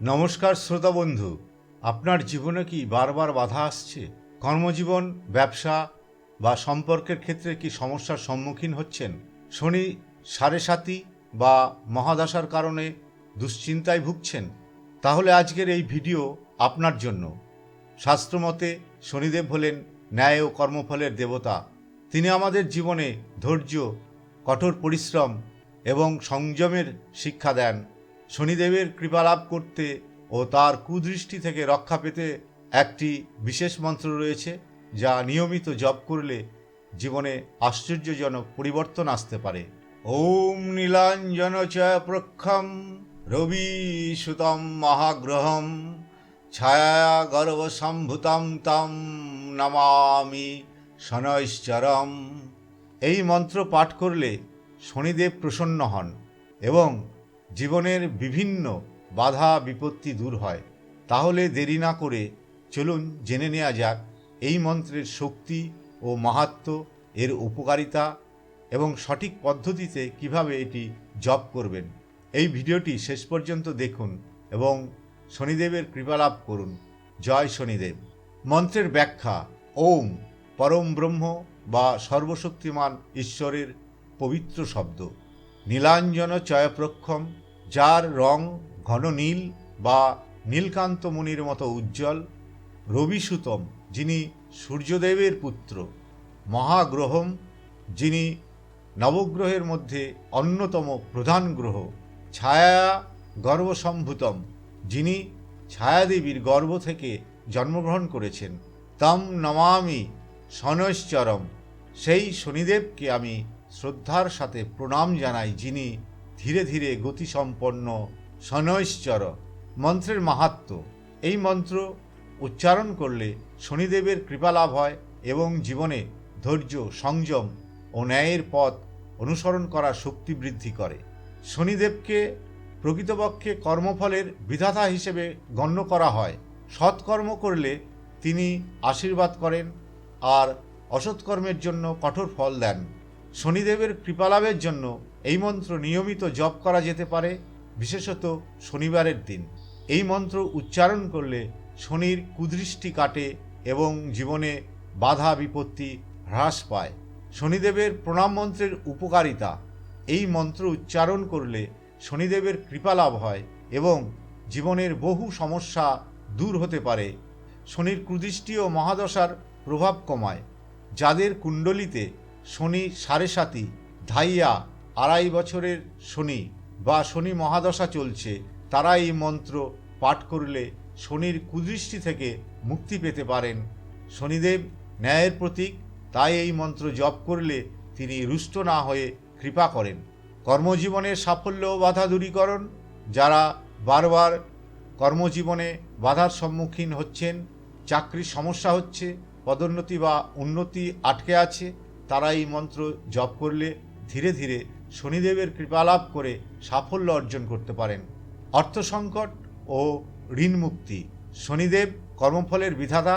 নমস্কার শ্রোতা বন্ধু, আপনার জীবনে কি বারবার বাধা আসছে? কর্মজীবন, ব্যবসা বা সম্পর্কের ক্ষেত্রে কি সমস্যার সম্মুখীন হচ্ছেন? শনি সাড়ে সাতি বা মহাদশার কারণে দুশ্চিন্তায় ভুগছেন? তাহলে আজকের এই ভিডিও আপনার জন্য। শাস্ত্রমতে শনিদেব হলেন ন্যায় ও কর্মফলের দেবতা। তিনি আমাদের জীবনে ধৈর্য, কঠোর পরিশ্রম এবং সংযমের শিক্ষা দেন। শনিদেবের কৃপালাভ করতে ও তার কুদৃষ্টি থেকে রক্ষা পেতে একটি বিশেষ মন্ত্র রয়েছে, যা নিয়মিত জপ করলে জীবনে আশ্চর্যজনক পরিবর্তন আসতে পারে। ওম নীলাঞ্জন চ প্রক্ষম রবি সুতম মহাগ্রহম ছায়া গর্ভ সম্ভুতম তম নমামি শনৈশ্চরম। এই মন্ত্র পাঠ করলে শনিদেব প্রসন্ন হন এবং জীবনের বিভিন্ন বাধা বিপত্তি দূর হয়। তাহলে দেরি না করে চলুন জেনে নেওয়া যাক এই মন্ত্রের শক্তি ও মাহাত্ম্য, এর উপকারিতা এবং সঠিক পদ্ধতিতে কিভাবে এটি জপ করবেন। এই ভিডিওটি শেষ পর্যন্ত দেখুন এবং শনিদেবের কৃপালাভ করুন। জয় শনিদেব। মন্ত্রের ব্যাখ্যা। ওম পরম ব্রহ্ম বা সর্বশক্তিমান ঈশ্বরের পবিত্র শব্দ। নীলাঞ্জন চয়প্রক্ষম, যার রং ঘন নীল বা নীলকান্ত মুনির মতো উজ্জ্বল। রবিসুতম, যিনি সূর্যদেবের পুত্র। মহাগ্রহম, যিনি নবগ্রহের মধ্যে অন্যতম প্রধান গ্রহ। ছায়া গর্ভসম্ভূতম, যিনি ছায়াদেবীর গর্ভ থেকে জন্মগ্রহণ করেছেন। তম নমামি শনৈশ্চরম, সেই শনিদেবকে আমি শ্রদ্ধার সাথে প্রণাম জানাই, যিনি ধীরে ধীরে গতিসম্পন্ন। শনৈশ্চর। মন্ত্রের মাহাত্ম্য। এই মন্ত্র উচ্চারণ করলে শনিদেবের কৃপালাভ হয় এবং জীবনে ধৈর্য, সংযম ও ন্যায়ের পথ অনুসরণ করার শক্তি বৃদ্ধি করে। শনিদেবকে প্রকৃতপক্ষে কর্মফলের বিধাতা হিসেবে গণ্য করা হয়। সৎকর্ম করলে তিনি আশীর্বাদ করেন আর অসৎকর্মের জন্য কঠোর ফল দেন। শনিদেবের কৃপালাভের জন্য এই মন্ত্র নিয়মিত জপ করা যেতে পারে, বিশেষত শনিবারের দিন। এই মন্ত্র উচ্চারণ করলে শনির কুদৃষ্টি কাটে এবং জীবনে বাধা বিপত্তি হ্রাস পায়। শনিদেবের প্রণাম মন্ত্রের উপকারিতা। এই মন্ত্র উচ্চারণ করলে শনিদেবের কৃপালাভ হয় এবং জীবনের বহু সমস্যা দূর হতে পারে। শনির কুদৃষ্টি ও মহাদশার প্রভাব কমায়। যাদের কুণ্ডলিতে শনি সাড়ে সাতি, ধাইয়া, 2.5 বছরের শনি বা শনি মহাদশা চলছে, তারা এই মন্ত্র পাঠ করলে শনির কুদৃষ্টি থেকে মুক্তি পেতে পারেন। শনিদেব ন্যায়ের প্রতীক, তাই এই মন্ত্র জপ করলে তিনি রুষ্ট না হয়ে কৃপা করেন। কর্মজীবনের সাফল্য ও বাধা দূরীকরণ। যারা বারবার কর্মজীবনে বাধার সম্মুখীন হচ্ছেন, চাকরির সমস্যা হচ্ছে, পদোন্নতি বা উন্নতি আটকে আছে, তারা এই মন্ত্র জপ করলে ধীরে ধীরে শনিদেবের কৃপালাভ করে সাফল্য অর্জন করতে পারেন। অর্থ সংকট ও ঋণ মুক্তি। শনিদেব কর্মফলের বিধাতা,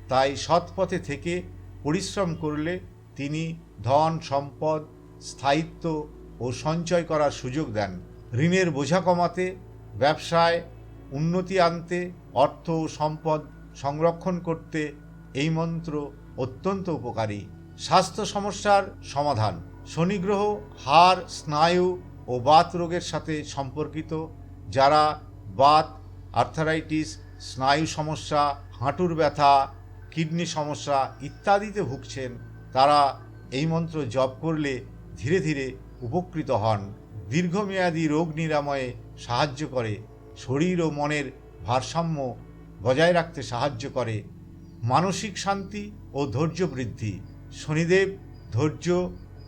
তাই সৎ পথে থেকে পরিশ্রম করলে তিনি ধন, সম্পদ, স্থায়িত্ব ও সঞ্চয় করার সুযোগ দেন। ঋণের বোঝা কমাতে, ব্যবসায় উন্নতি আনতে, অর্থ ও সম্পদ সংরক্ষণ করতে এই মন্ত্র অত্যন্ত উপকারী। স্বাস্থ্য সমস্যার সমাধান। শনি গ্রহ হাড়, স্নায়ু ও বাত রোগের সাথে সম্পর্কিত। যারা বাত, আর্থারাইটিস, স্নায়ু সমস্যা, হাঁটুর ব্যথা, কিডনি সমস্যা ইত্যাদিতে ভুগছেন, তারা এই মন্ত্র জপ করলে ধীরে ধীরে উপকৃত হন। দীর্ঘমেয়াদী রোগ নিরাময়ে সাহায্য করে। শরীর ও মনের ভারসাম্য বজায় রাখতে সাহায্য করে। মানসিক শান্তি ও ধৈর্য বৃদ্ধি। শনিদেব ধৈর্য,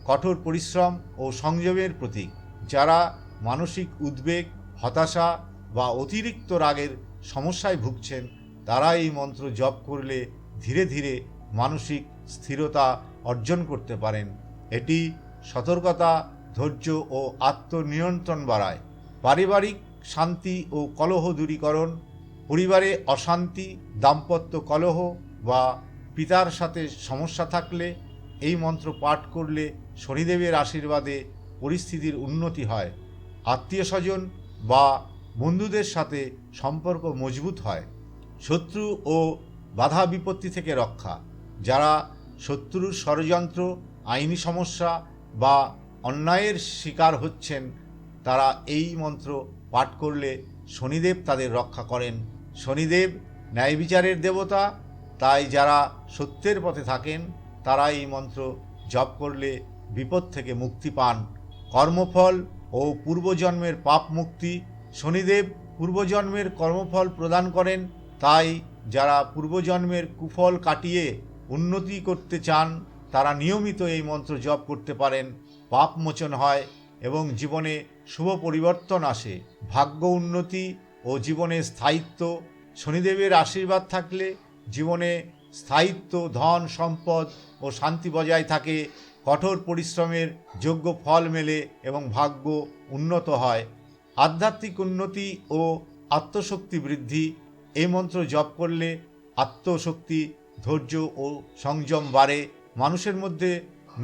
কঠোর পরিশ্রম ও সংযমের প্রতীক। যারা মানসিক উদ্বেগ, হতাশা বা অতিরিক্ত রাগের সমস্যায় ভুগছেন, তারা এই মন্ত্র জপ করলে ধীরে ধীরে মানসিক স্থিরতা অর্জন করতে পারেন। এটি সতর্কতা, ধৈর্য ও আত্মনিয়ন্ত্রণ বাড়ায়। পারিবারিক শান্তি ও কলহ দূরীকরণ। পরিবারে অশান্তি, দাম্পত্য কলহ বা পিতার সাথে সমস্যা থাকলে এই মন্ত্র পাঠ করলে শনিদেবের আশীর্বাদে পরিস্থিতির উন্নতি হয়। আত্মীয় স্বজন বা বন্ধুদের সাথে সম্পর্ক মজবুত হয়। শত্রু ও বাধা বিপত্তি থেকে রক্ষা। যারা শত্রুর ষড়যন্ত্র, আইনি সমস্যা বা অন্যায়ের শিকার হচ্ছেন, তারা এই মন্ত্র পাঠ করলে শনিদেব তাদের রক্ষা করেন। শনিদেব ন্যায় বিচারের দেবতা, তাই যারা সত্যের পথে থাকেন তারা এই মন্ত্র জপ করলে বিপদ থেকে মুক্তি পান। কর্মফল ও পূর্বজন্মের পাপ মুক্তি। শনিদেব পূর্বজন্মের কর্মফল প্রদান করেন, তাই যারা পূর্বজন্মের কুফল কাটিয়ে উন্নতি করতে চান তারা নিয়মিত এই মন্ত্র জপ করতে পারেন। পাপ মোচন হয় এবং জীবনে শুভ পরিবর্তন আসে। ভাগ্য উন্নতি ও জীবনে স্থায়িত্ব। শনিদেবের আশীর্বাদ থাকলে জীবনে স্থায়িত্ব, ধন সম্পদ ও শান্তি বজায় থাকে। কঠোর পরিশ্রমের যোগ্য ফল মেলে এবং ভাগ্য উন্নত হয়। আধ্যাত্মিক উন্নতি ও আত্মশক্তি বৃদ্ধি। এই মন্ত্র জপ করলে আত্মশক্তি, ধৈর্য ও সংযম বাড়ে। মানুষের মধ্যে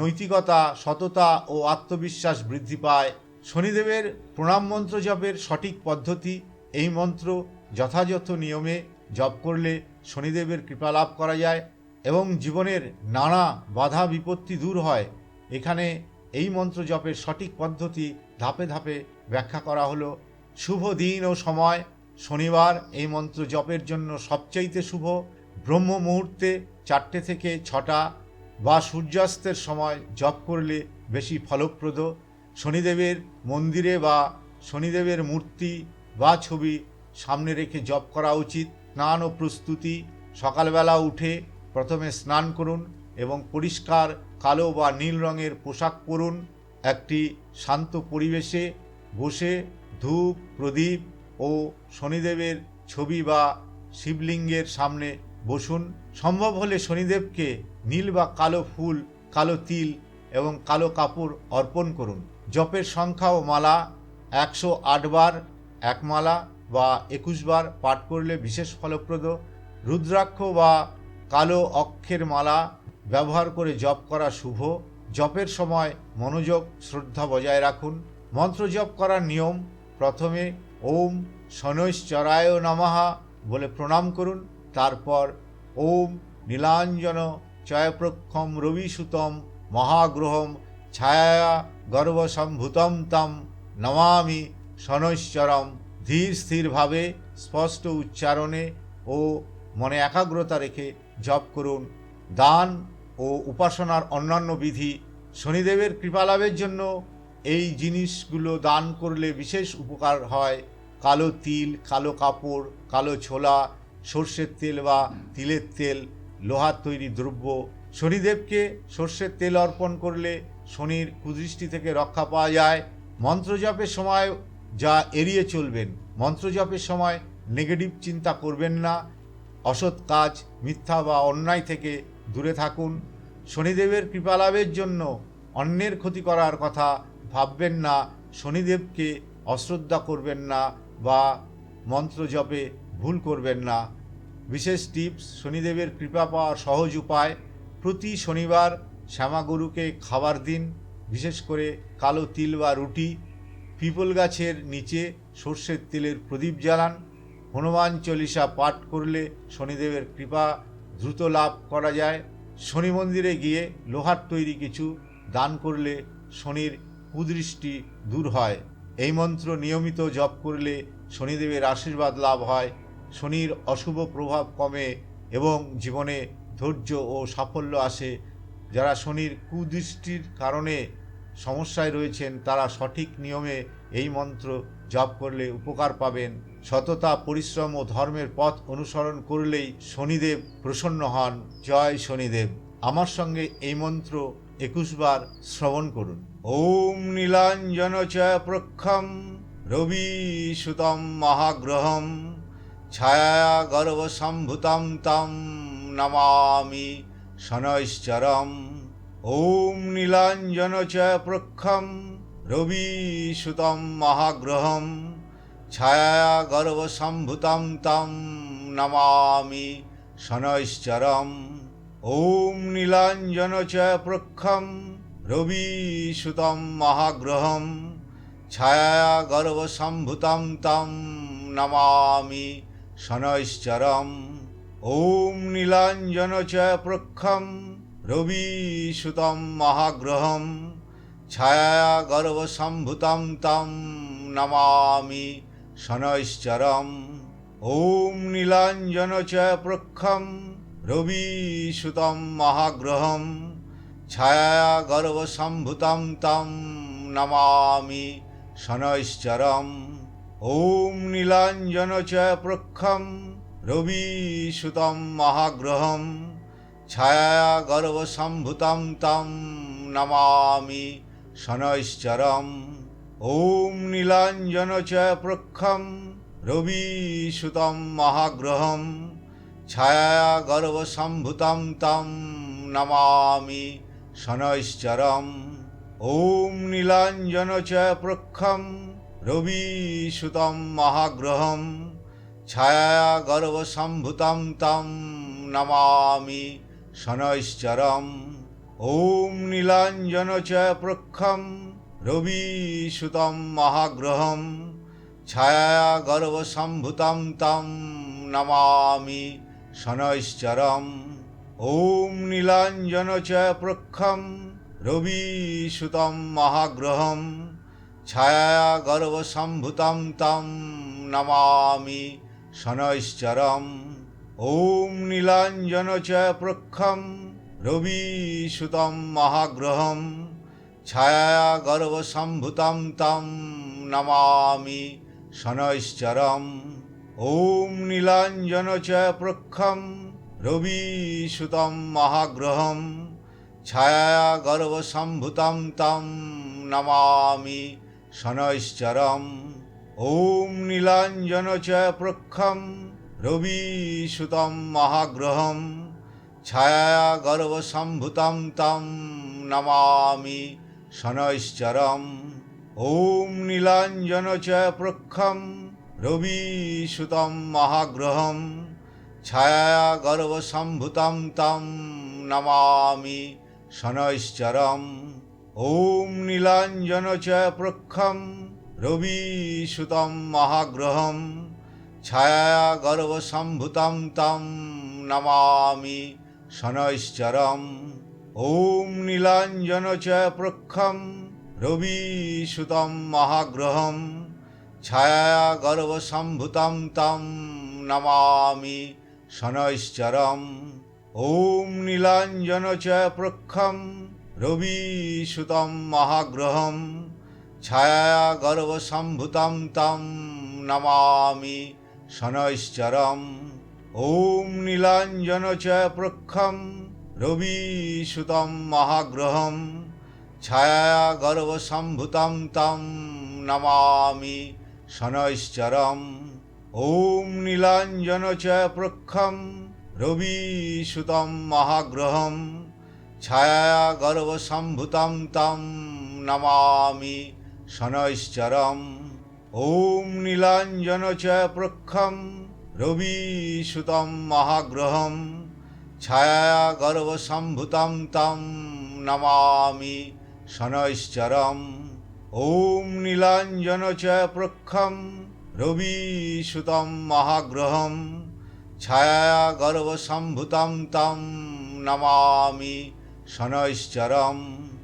নৈতিকতা, সততা ও আত্মবিশ্বাস বৃদ্ধি পায়। শনিদেবের প্রণাম মন্ত্র জপের সঠিক পদ্ধতি। এই মন্ত্র যথাযথ নিয়মে জপ করলে শনিদেবের কৃপা লাভ করা যায় এবং জীবনের নানা বাধা বিপত্তি দূর হয়। এখানে এই মন্ত্র জপের সঠিক পদ্ধতি ধাপে ধাপে ব্যাখ্যা করা হলো। শুভ দিন ও সময়। শনিবার এই মন্ত্র জপের জন্য সবচাইতে শুভ। ব্রহ্ম মুহূর্তে 4টে থেকে 6টা বা সূর্যাস্তের সময় জপ করলে বেশি ফলপ্রদ। শনিদেবের মন্দিরে বা শনিদেবের মূর্তি বা ছবি সামনে রেখে জপ করা উচিত। স্নান ও প্রস্তুতি। সকালবেলা উঠে প্রথমে স্নান করুন এবং পরিষ্কার কালো বা নীল রঙের পোশাক পরুন। একটি শান্ত পরিবেশে বসে ধূপ, প্রদীপ ও শনিদেবের ছবি বা শিবলিঙ্গের সামনে বসুন। সম্ভব হলে শনিদেবকে নীল বা কালো ফুল, কালো তিল এবং কালো কাপড় অর্পণ করুন। জপের সংখ্যা ও মালা। 108 বার এক মালা বা 21 বার পাঠ করলে বিশেষ ফলপ্রদ। রুদ্রাক্ষ বা কালো অক্ষের মালা ব্যবহার করে জপ করা শুভ। জপের সময় মনোযোগ, শ্রদ্ধা বজায় রাখুন। মন্ত্র জপ করার নিয়ম। প্রথমে ওম শনৈশ্চরায় নমঃ বলে প্রণাম করুন। তারপর ওম নীলাঞ্জন চয়প্রক্ষম রবিসুতম মহাগ্রহম ছায়া গর্ভসম্ভূতম তম নমামি শনৈশ্চরম। ধীর স্থিরভাবে স্পষ্ট উচ্চারণে ও মনে একাগ্রতা রেখে জপ করুন। দান ও উপাসনার অন্যান্য বিধি। শনিদেবের কৃপালাভের জন্য এই জিনিসগুলো দান করলে বিশেষ উপকার হয়। কালো তিল, কালো কাপড়, কালো ছোলা, সর্ষের তেল বা তিলের তেল, লোহার তৈরি দ্রব্য। শনিদেবকে সর্ষের তেল অর্পণ করলে শনির কুদৃষ্টি থেকে রক্ষা পাওয়া যায়। মন্ত্র জপের সময় যা এড়িয়ে চলবেন। মন্ত্র জপের সময় নেগেটিভ চিন্তা করবেন না। অসৎ কাজ, মিথ্যা বা অন্যায় থেকে দূরে থাকুন। শনিদেবের কৃপালাভের জন্য অন্যের ক্ষতি করার কথা ভাববেন না। শনিদেবকে অশ্রদ্ধা করবেন না বা মন্ত্র জপে ভুল করবেন না। বিশেষ টিপস: শনিদেবের কৃপা পাওয়ার সহজ উপায়। প্রতি শনিবার শ্যামাগরুকে খাবার দিন, বিশেষ করে কালো তিল বা রুটি। পিপল গাছের নিচে সর্ষের তেলের প্রদীপ জ্বালান। হনুমান চল্লিশা পাঠ করলে শনিদেবের কৃপা দ্রুত লাভ করা যায়। শনি মন্দিরে গিয়ে লোহার তৈরি কিছু দান করলে শনির কুদৃষ্টি দূর হয়। এই মন্ত্র নিয়মিত জপ করলে শনিদেবের আশীর্বাদ লাভ হয়। শনির অশুভ প্রভাব কমে এবং জীবনে ধৈর্য ও সাফল্য আসে। যারা শনির কুদৃষ্টির কারণে সমস্যায় রয়েছেন তারা সঠিক নিয়মে এই মন্ত্র জপ করলে উপকার পাবেন। সততা, পরিশ্রম ও ধর্মের পথ অনুসরণ করলেই শনিদেব প্রসন্ন হন। জয় শনিদেব। আমার সঙ্গে এই মন্ত্র 21 বার শ্রবণ করুন। ওম নীলাঞ্জন চয়প্রক্ষম রবি সুতম মহাগ্রহম ছায়া গর্ভসম্ভূতম তম নমামি শনৈশ্চরম। ওম নীলাঞ্জন চয়প্রক্ষম রবি সুতম মহাগ্রহম ছায়া গর্ভসম্ভূতম তম নমামি শনৈশ্চরম। ওম নীলাঞ্জন চয়প্রক্ষম রবি সুতম মহাগ্রহম ছায়া গর্ভসম্ভূतं तं নমামি শনৈশ্চরम्। ॐ নীলাঞ্জনচয়প্রখ্যं রবিসুतं মহাগ্রহम्। ছায়া গর্ভসম্ভূतं तं নমামি শনৈশ্চরम्। ॐ নীলাঞ্জনচয়প্রখ্যं রবিসুतं মহাগ্রহम्। ছায়া গর্ভসম্ভূतं तं নমামি শনৈশ্চরम्। ॐ নীলাঞ্জনচয়প্রখ্যं রবিসুतं মহাগ্রহम्। ছায়া গর্ভসম্ভূतं तं নমামি শনৈশ্চরम्। ॐ নীলাঞ্জনচয়প্রখ্যं রবিসুतं মহাগ্রহम्। ছায়া গর্ভসম্ভূतं तं নমামি শনৈশ্চরम्। ॐ নীলাঞ্জনচয়প্রখ্যं রবিসুतं মহাগ্রহम्। ছায়া গর্ভসম্ভূतं तं নমামি শনৈশ্চরम्। ॐ নীলাঞ্জনচয়প্রখ্যं রবিসুतं মহাগ্রহम्। ছায়া গর্ভসম্ভূतं तं নমামি শনৈশ্চরम्। ॐ নীলাঞ্জনচয়প্রখ্যं রবিসুतं মহাগ্রহम्। ছায়া গর্ভসম্ভূतं तं নমামি শনৈশ্চরम्। ॐ নীলাঞ্জনচয়প্রখ্যं রবিসুतं মহাগ্রহम्। ছায়া গর্ভসম্ভূतं तं নমামি শনৈশ্চরम्। ॐ নীলাঞ্জনচয়প্রখ্যं রবিসুतं মহাগ্রহम्। ছায়া গর্ভসম্ভূतं तं নমামি শনৈশ্চরम्। ॐ নীলাঞ্জনচয়প্রখ্যं রবিসুतं মহাগ্রহम्। ছায়া গর্ভসম্ভূतं तं নমামি শনৈশ্চরम्। ॐ নীলাঞ্জনচয়প্রখ্যं রবিসুतं মহাগ্রহम्। ছায়া গর্ভসম্ভূतं तं নমামি শনৈশ্চরम्। ॐ নীলাঞ্জনচয়প্রখ্যं রবিসুतं মহাগ্রহम्। ছায়া গর্ভসম্ভূतं तं নমামি শনৈশ্চরम्। ॐ নীলাঞ্জনচয়প্রখ্যं রবিসুतं মহাগ্রহम्। ছায়া গর্ভসম্ভূतं तं নমামি শনৈশ্চরम्। ॐ নীলাঞ্জনচয়প্রখ্যं রবিসুतं মহাগ্রহम्। ছায়া গর্ভসম্ভূतं तं নমামি শনৈশ্চরम्। ॐ নীলাঞ্জনচয়প্রখ্যं রবিসুतं মহাগ্রহम्। ছায়া গর্ভসম্ভূतं तं নমামি শনৈশ্চরम्। ॐ নীলাঞ্জনচয়প্রখ্যं রবিসুतं মহাগ্রহम्। ছায়া গর্ভসম্ভূतं तं নমামি শনৈশ্চরम्। ॐ নীলাঞ্জনচয়প্রখ্যं রবিসুतं মহাগ্রহम्। ছায়া গর্ভসম্ভূतं तं নমামি শনৈশ্চরम्। ॐ নীলাঞ্জনচয়প্রখ্যं রবিসুतं মহাগ্রহम्। ছায়া গর্ভসম্ভূतं तं নমামি শনৈশ্চরम्।